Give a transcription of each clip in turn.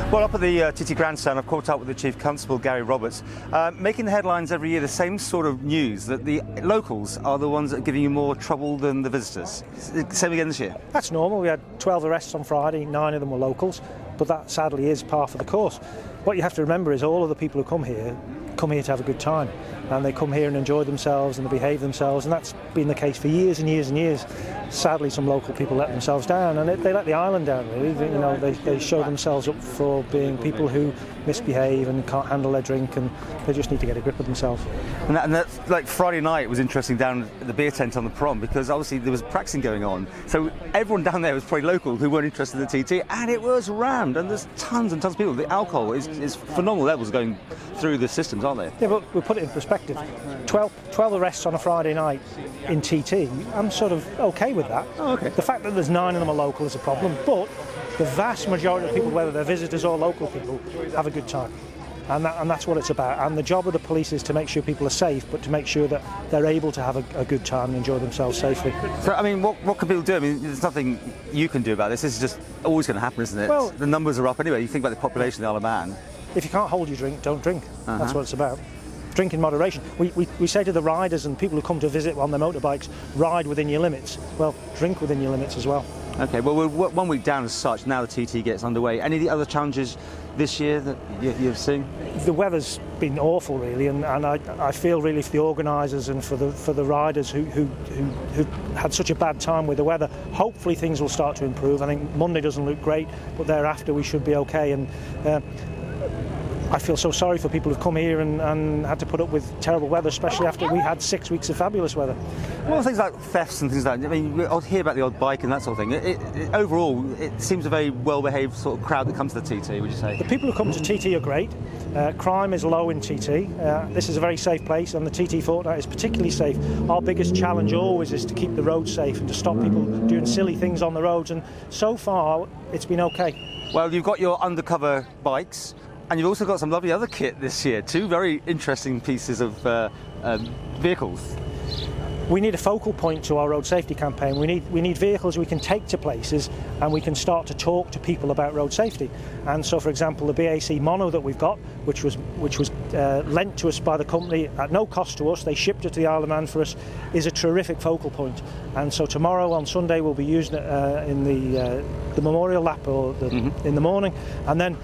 Well, up at the TT Grandstand, I've caught up with the Chief Constable, Gary Roberts, making the headlines every year, the same sort of news, that the locals are the ones that are giving you more trouble than the visitors. Same again this year? That's normal. We had 12 arrests on Friday, 9 of them were locals, but that sadly is par for the course. What you have to remember is all of the people who come here to have a good time, and they come here and enjoy themselves and they behave themselves, and that's been the case for years and years and years. Sadly, some local people let themselves down, and they let the island down, really. You know, they show themselves up for being people who misbehave and can't handle their drink, and they just need to get a grip of themselves. And that's like Friday night was interesting down at the beer tent on the prom, because obviously there was practicing going on, so everyone down there was probably local who weren't interested in the TT, and it was rammed, and there's tons and tons of people. The alcohol is phenomenal levels going through the systems, aren't they? Yeah, but we'll put it in perspective. 12 arrests on a Friday night in TT, I'm sort of okay with that. Oh, okay. The fact that there's 9 of them are local is a problem, but the vast majority of people, whether they're visitors or local people, have a good time. And that's what it's about. And the job of the police is to make sure people are safe, but to make sure that they're able to have a good time and enjoy themselves safely. So, I mean, what can people do? I mean, there's nothing you can do about this. This is just always going to happen, isn't it? Well, the numbers are up anyway. You think about the population of the Isle of Man. If you can't hold your drink, don't drink. That's what it's about. Drink in moderation. We say to the riders and people who come to visit on their motorbikes, ride within your limits. Well, drink within your limits as well. Okay, well, we're 1 week down as such. Now the TT gets underway. Any other challenges this year that you've seen? The weather's been awful, really, and I feel really for the organisers and for the riders who had such a bad time with the weather. Hopefully things will start to improve. I think Monday doesn't look great, but thereafter we should be okay. And I feel so sorry for people who've come here and had to put up with terrible weather, especially after we had 6 weeks of fabulous weather. Well, things like thefts and things like that. I mean, I'll hear about the odd bike and that sort of thing. Overall, it seems a very well-behaved sort of crowd that comes to the TT, would you say? The people who come to TT are great. Crime is low in TT. This is a very safe place, and the TT fortnight is particularly safe. Our biggest challenge always is to keep the roads safe and to stop people doing silly things on the roads, and so far it's been okay. Well, you've got your undercover bikes, and you've also got some lovely other kit this year. 2 very interesting pieces of vehicles. We need a focal point to our road safety campaign. We need vehicles we can take to places and we can start to talk to people about road safety. And so, for example, the BAC Mono that we've got, which was lent to us by the company at no cost to us, they shipped it to the Isle of Man for us, is a terrific focal point. And so tomorrow on Sunday we'll be using it in the memorial lap or in the morning, and then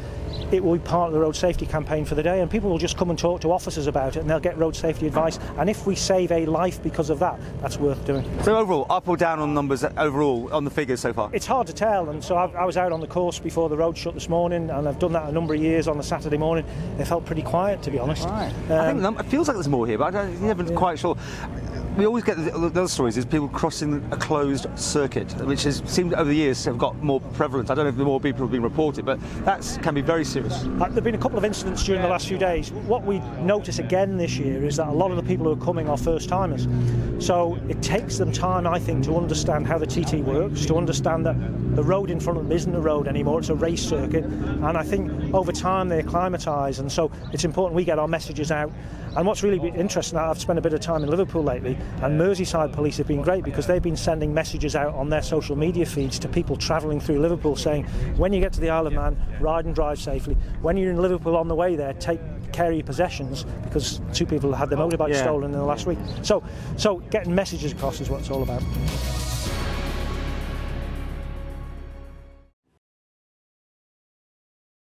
it will be part of the road safety campaign for the day, and people will just come and talk to officers about it, and they'll get road safety advice, and if we save a life because of that, that's worth doing. So overall, up or down on numbers overall, on the figures so far? It's hard to tell, and so I was out on the course before the road shut this morning, and I've done that a number of years on a Saturday morning. It felt pretty quiet, to be honest. Right. I think it feels like there's more here, but I'm never quite sure. We always get the other stories is people crossing a closed circuit, which has seemed over the years to have got more prevalent. I don't know if more people have been reported, but that can be very serious. There have been a couple of incidents during the last few days. What we notice again this year is that a lot of the people who are coming are first-timers. So it takes them time, I think, to understand how the TT works, to understand that the road in front of them isn't a road anymore, it's a race circuit. And I think over time they acclimatise, and so it's important we get our messages out. And what's really interesting, I've spent a bit of time in Liverpool lately, and Merseyside police have been great because they've been sending messages out on their social media feeds to people travelling through Liverpool saying, when you get to the Isle of Man, ride and drive safely. When you're in Liverpool on the way there, take care of your possessions, because 2 people had their motorbikes stolen in the last week. So getting messages across is what it's all about.